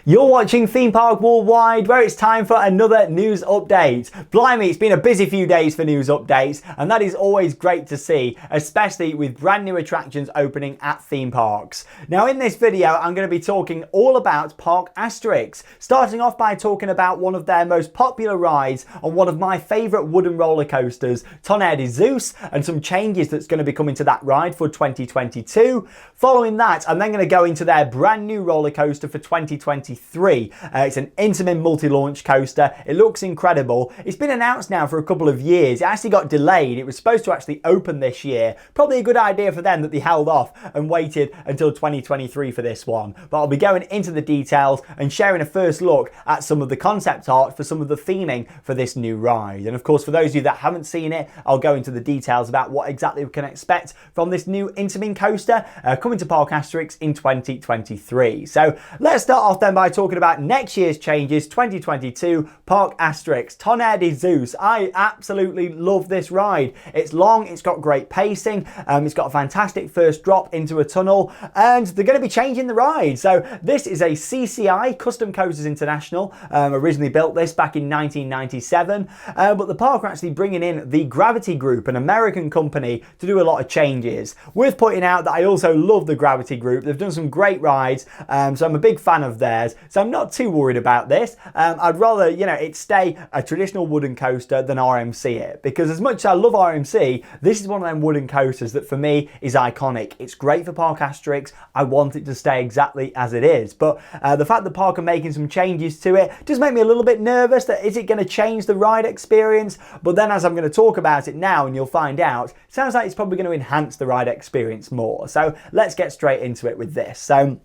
You're watching Theme Park Worldwide, where it's time for another news update. Blimey, it's been a busy few days for news updates, and that is always great to see, especially with brand new attractions opening at theme parks. Now in this video, I'm going to be talking all about Parc Astérix, starting off by talking about one of their most popular rides on one of my favourite wooden roller coasters, Tonnerre de Zeus, and some changes that's going to be coming to that ride for 2022. Following that, I'm then going to go into their brand new roller coaster for 2023. It's an Intamin Multi Launch Coaster. It looks incredible. It's been announced now for a couple of years. It actually got delayed. It was supposed to actually open this year. Probably a good idea for them that they held off and waited until 2023 for this one. But I'll be going into the details and sharing a first look at some of the concept art for some of the theming for this new ride. And of course, for those of you that haven't seen it, I'll go into the details about what exactly we can expect from this new Intamin coaster coming to Parc Astérix in 2023. So let's start off then by talking about next year's changes, 2022 Parc Astérix Tonnerre de Zeus. I absolutely love this ride. It's long, it's got great pacing, it's got a fantastic first drop into a tunnel, and they're going to be changing the ride. So this is a CCI, Custom Coasters International, originally built this back in 1997, but the park are actually bringing in the Gravity Group, an American company, to do a lot of changes. Worth pointing out that I also love the Gravity Group. They've done some great rides, so I'm a big fan of theirs, so I'm not too worried about this. I'd rather, it stay a traditional wooden coaster than RMC it, because as much as I love RMC, this is one of them wooden coasters that for me is iconic. It's great for Parc Astérix. I want it to stay exactly as it is, but the fact that Park are making some changes to it does make me a little bit nervous that is it going to change the ride experience, but then as I'm going to talk about it now and you'll find out, it sounds like it's probably going to enhance the ride experience more. So let's get straight into it with this. So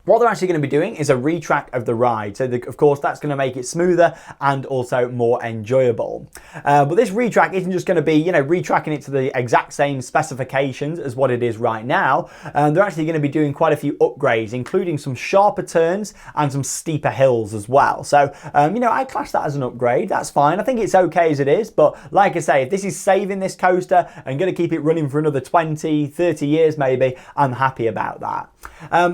what they're actually going to be doing is a retrack of the ride. So of course that's going to make it smoother and also more enjoyable. But this retrack isn't just going to be, retracking it to the exact same specifications as what it is right now. They're actually going to be doing quite a few upgrades, including some sharper turns and some steeper hills as well. So, I class that as an upgrade. That's fine. I think it's okay as it is. But like I say, if this is saving this coaster and going to keep it running for another 20, 30 years maybe, I'm happy about that.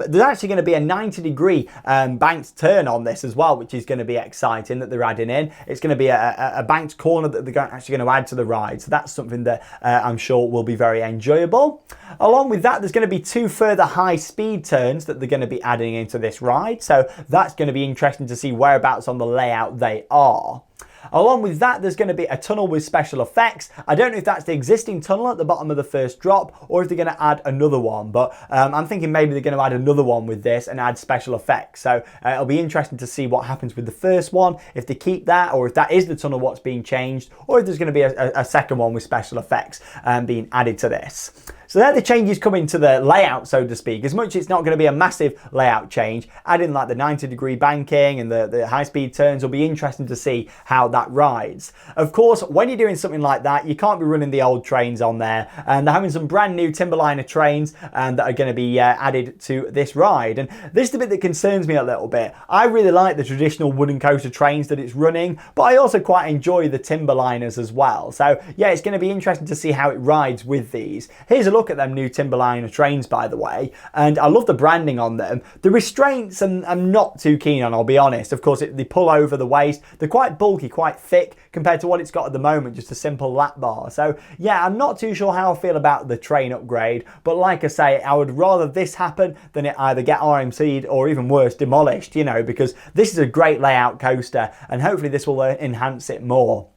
There's actually going to be a 90-degree banked turn on this as well, which is going to be exciting that they're adding in. It's going to be a banked corner that they're actually going to add to the ride. So that's something that I'm sure will be very enjoyable. Along with that, there's going to be two further high-speed turns that they're going to be adding into this ride. So that's going to be interesting to see whereabouts on the layout they are. Along with that, there's going to be a tunnel with special effects. I don't know if that's the existing tunnel at the bottom of the first drop or if they're going to add another one, but I'm thinking maybe they're going to add another one with this and add special effects. So it'll be interesting to see what happens with the first one, if they keep that or if that is the tunnel what's being changed, or if there's going to be a second one with special effects being added to this. So they're the changes coming to the layout, so to speak. As much as it's not going to be a massive layout change, adding like the 90-degree banking and the high-speed turns will be interesting to see how that rides. Of course, when you're doing something like that, you can't be running the old trains on there. And they're having some brand new Timberliner trains that are going to be added to this ride. And this is the bit that concerns me a little bit. I really like the traditional wooden coaster trains that it's running, but I also quite enjoy the Timberliners as well. So yeah, it's going to be interesting to see how it rides with these. Here's a look at them new Timberliner trains, by the way, and I love the branding on them. The restraints I'm not too keen on, I'll be honest. Of course, they pull over the waist. They're quite bulky, quite thick compared to what it's got at the moment, just a simple lap bar. So yeah, I'm not too sure how I feel about the train upgrade, but like I say, I would rather this happen than it either get RMC'd or even worse, demolished, because this is a great layout coaster and hopefully this will enhance it more.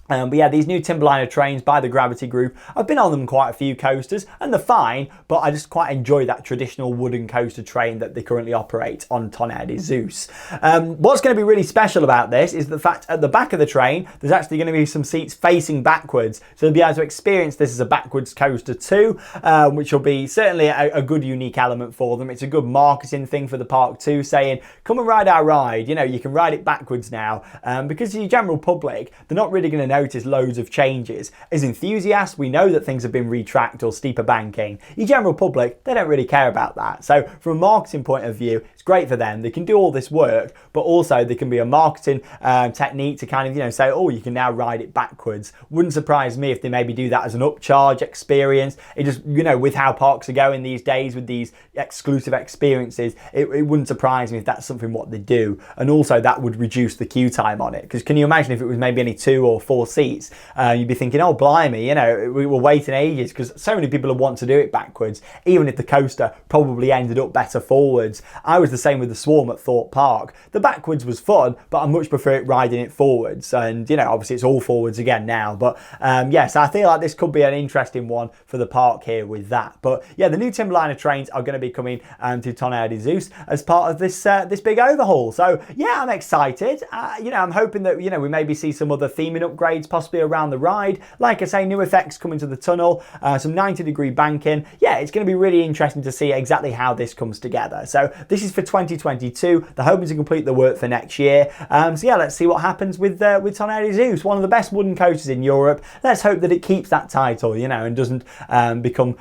But yeah, these new Timberliner trains by the Gravity Group, I've been on them quite a few coasters and they're fine, but I just quite enjoy that traditional wooden coaster train that they currently operate on Tonnerre de Zeus. What's going to be really special about this is the fact at the back of the train, there's actually going to be some seats facing backwards. So you'll be able to experience this as a backwards coaster too, which will be certainly a good unique element for them. It's a good marketing thing for the park too, saying, come and ride our ride. You can ride it backwards now, because to the general public, they're not really going to know notice loads of changes. As enthusiasts, we know that things have been retracked or steeper banking. The general public, they don't really care about that. So from a marketing point of view, it's great for them. They can do all this work, but also there can be a marketing technique to kind of, say, oh, you can now ride it backwards. Wouldn't surprise me if they maybe do that as an upcharge experience. It just, with how parks are going these days with these exclusive experiences, it wouldn't surprise me if that's something what they do. And also that would reduce the queue time on it. Because can you imagine if it was maybe only 2 or 4 seats, you'd be thinking, oh, blimey, we were waiting ages because so many people would want to do it backwards, even if the coaster probably ended up better forwards. I was the same with the Swarm at Thorpe Park. The backwards was fun, but I much prefer it riding it forwards. And, obviously it's all forwards again now. But yes, I feel like this could be an interesting one for the park here with that. But yeah, the new Timberliner trains are going to be coming to Tonnerre de Zeus as part of this this big overhaul. So yeah, I'm excited. I'm hoping that, we maybe see some other theming upgrades possibly around the ride. Like I say, new effects coming to the tunnel, some 90-degree banking. Yeah, it's going to be really interesting to see exactly how this comes together. So this is for 2022. They're hoping to complete the work for next year. So yeah, let's see what happens with Tonnerre de Zeus, one of the best wooden coasters in Europe. Let's hope that it keeps that title, and doesn't become,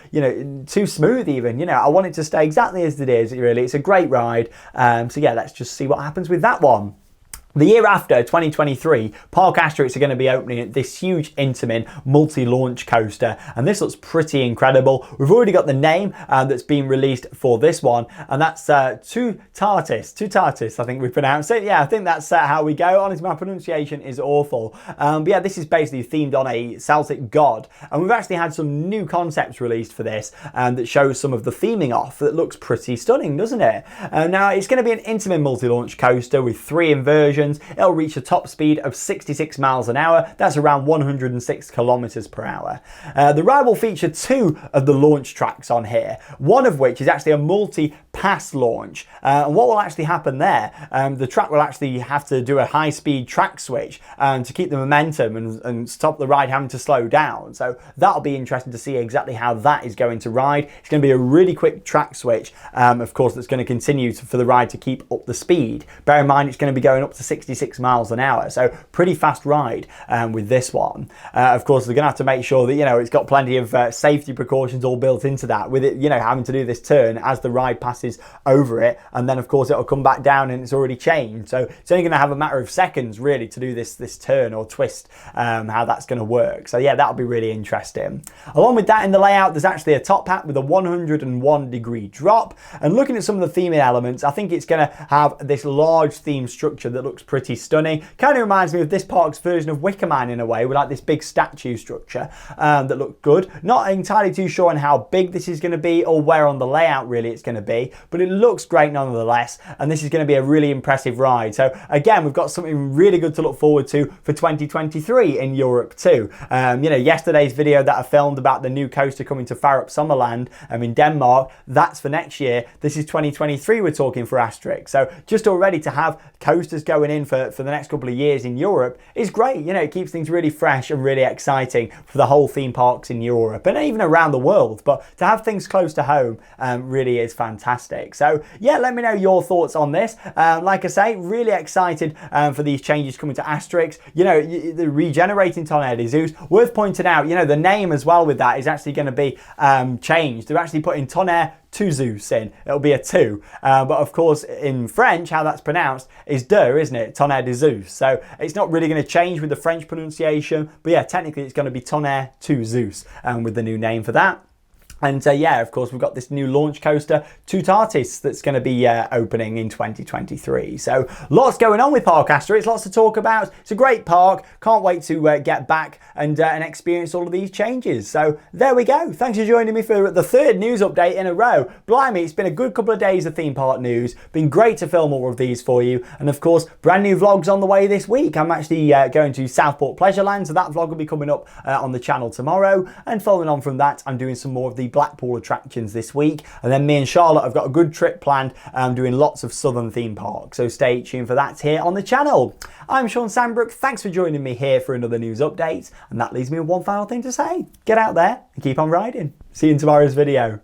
too smooth even. I want it to stay exactly as it is, really. It's a great ride. So yeah, let's just see what happens with that one. The year after, 2023, Parc Astérix are going to be opening this huge Intamin Multi Launch Coaster, and this looks pretty incredible. We've already got the name that's been released for this one, and that's Toutatis, I think we pronounce it. Yeah, I think that's how we go. Honestly, my pronunciation is awful. But yeah, this is basically themed on a Celtic god, and we've actually had some new concepts released for this that shows some of the theming off that looks pretty stunning, doesn't it? Now, it's going to be an Intamin Multi Launch Coaster with 3 inversions. It'll reach a top speed of 66 miles an hour. That's around 106 kilometers per hour. The ride will feature 2 of the launch tracks on here, one of which is actually a multi-pass launch. And what will actually happen there, the track will actually have to do a high-speed track switch to keep the momentum and stop the ride having to slow down. So that'll be interesting to see exactly how that is going to ride. It's going to be a really quick track switch, of course, that's going to continue for the ride to keep up the speed. Bear in mind, it's going to be going up to 66 miles an hour, so pretty fast ride with this one. Of course, they're going to have to make sure that it's got plenty of safety precautions all built into that, with it having to do this turn as the ride passes over it, and then of course it'll come back down and it's already changed. So it's only going to have a matter of seconds really to do this turn or twist, how that's going to work. So yeah, that'll be really interesting. Along with that, in the layout, there's actually a top hat with a 101-degree drop, and looking at some of the theming elements, I think it's going to have this large theme structure that looks pretty stunning. Kind of reminds me of this park's version of Wicker Man in a way, with like this big statue structure that looked good. Not entirely too sure on how big this is going to be or where on the layout really it's going to be, but it looks great nonetheless, and this is going to be a really impressive ride. So again, we've got something really good to look forward to for 2023 in Europe too. Yesterday's video that I filmed about the new coaster coming to Farup Sommerland in Denmark, that's for next year. This is 2023 we're talking for Astérix. So just already to have coasters going in for the next couple of years in Europe is great. It keeps things really fresh and really exciting for the whole theme parks in Europe and even around the world. But to have things close to home really is fantastic. So yeah, let me know your thoughts on this. Like I say, really excited for these changes coming to Astérix. The regenerating Tonnerre de Zeus. Worth pointing out, the name as well with that is actually going to be changed. They're actually putting Tonnerre de Zeus in. It'll be a 2. But of course, in French, how that's pronounced is de, isn't it? Tonnerre de Zeus. So it's not really going to change with the French pronunciation. But yeah, technically it's going to be Tonnerre de Zeus with the new name for that. And yeah, of course, we've got this new launch coaster, Toutatis, that's going to be opening in 2023. So lots going on with Parc Astérix, lots to talk about. It's a great park. Can't wait to get back and experience all of these changes. So there we go. Thanks for joining me for the 3rd news update in a row. Blimey, it's been a good couple of days of theme park news. Been great to film all of these for you. And of course, brand new vlogs on the way this week. I'm actually going to Southport Pleasureland, so that vlog will be coming up on the channel tomorrow. And following on from that, I'm doing some more of the Blackpool attractions this week, and then me and Charlotte have got a good trip planned doing lots of southern theme parks, so stay tuned for that here on the channel. I'm Sean Sandbrook, thanks for joining me here for another news update, and that leaves me with one final thing to say: get out there and keep on riding. See you in tomorrow's video.